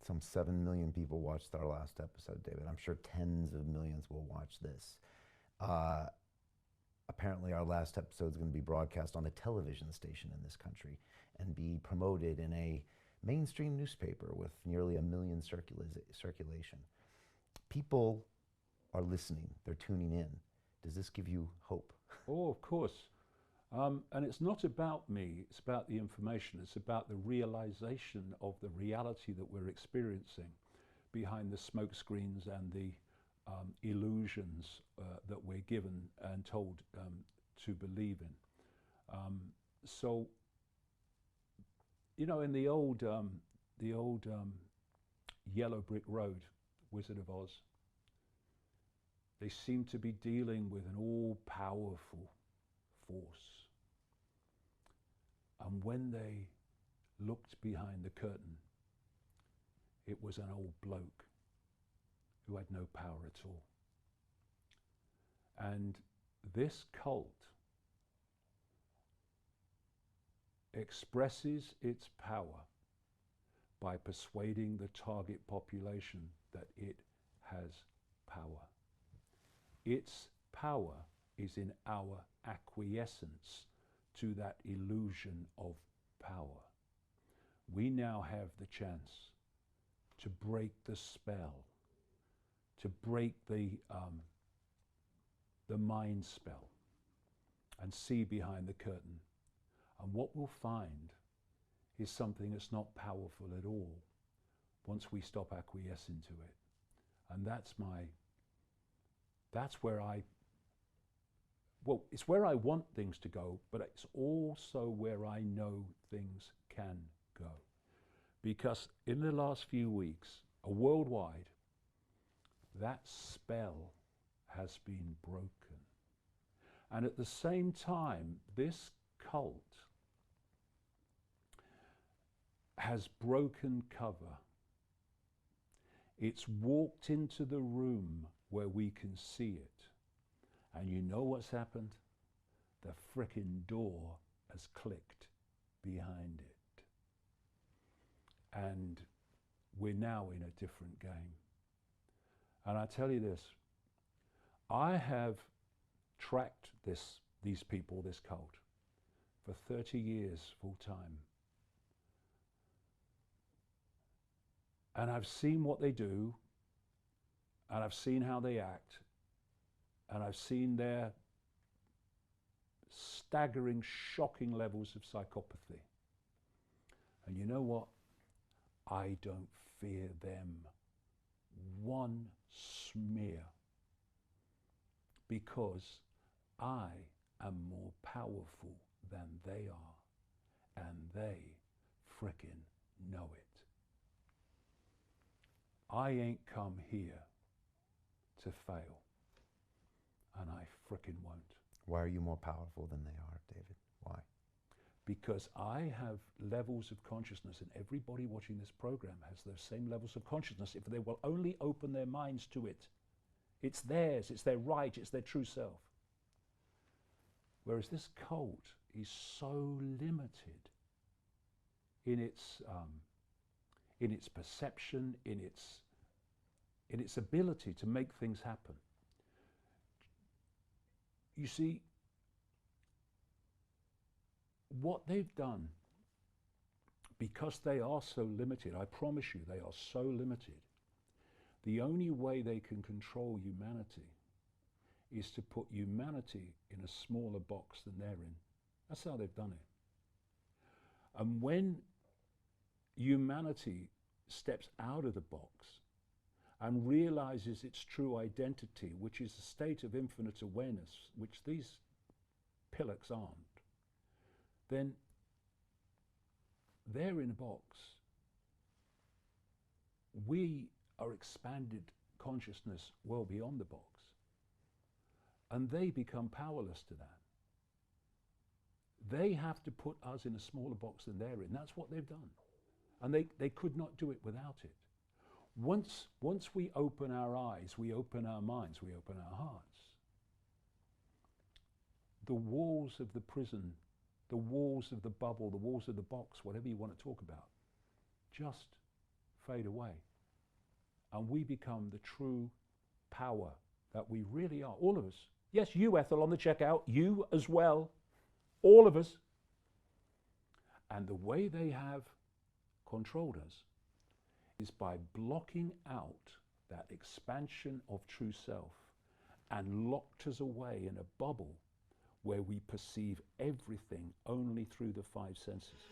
Some 7 million people watched our last episode, David. I'm sure tens of millions will watch this. Apparently our last episode is going to be broadcast on a television station in this country and be promoted in a mainstream newspaper with nearly 1 million circulation. People are listening. They're tuning in. Does this give you hope? Oh, of course. And it's not about me. It's about the information. It's about the realization of the reality that we're experiencing behind the smoke screens and the illusions that we're given and told to believe in. So, you know, in the old Yellow Brick Road, Wizard of Oz, they seem to be dealing with an all-powerful force. And when they looked behind the curtain, it was an old bloke who had no power at all. And this cult expresses its power by persuading the target population that it has power. Its power is in our acquiescence to that illusion of power. We now have the chance to break the spell, to break the mind spell and see behind the curtain. And what we'll find is something that's not powerful at all once we stop acquiescing to it. And that's where it's where I want things to go, but it's also where I know things can go. Because in the last few weeks, worldwide, that spell has been broken. And at the same time, this cult has broken cover. It's walked into the room where we can see it. And you know what's happened? The frickin' door has clicked behind it. And we're now in a different game. And I tell you this, I have tracked these people, this cult, for 30 years full time. And I've seen what they do, and I've seen how they act, and I've seen their staggering, shocking levels of psychopathy. And you know what? I don't fear them one smear, because I am more powerful than they are, and they frickin' know it. I ain't come here to fail, and I frickin' won't. Why are you more powerful than they are, David? Why? Because I have levels of consciousness, and everybody watching this program has those same levels of consciousness if they will only open their minds to it. It's theirs, it's their right, it's their true self. Whereas this cult is so limited in its perception, in its ability to make things happen. You see, what they've done, because they are so limited, I promise you they are so limited, the only way they can control humanity is to put humanity in a smaller box than they're in. That's how they've done it. And when humanity steps out of the box and realizes its true identity, which is a state of infinite awareness, which these pillocks aren't, then they're in a box. We are expanded consciousness well beyond the box. And they become powerless to that. They have to put us in a smaller box than they're in. That's what they've done. And they could not do it without it. Once we open our eyes, we open our minds, we open our hearts, the walls of the prison, the walls of the bubble, the walls of the box, whatever you want to talk about, just fade away. And we become the true power that we really are, all of us. Yes, you, Ethel, on the checkout, you as well, all of us. And the way they have controlled us is by blocking out that expansion of true self and locked us away in a bubble where we perceive everything only through the five senses.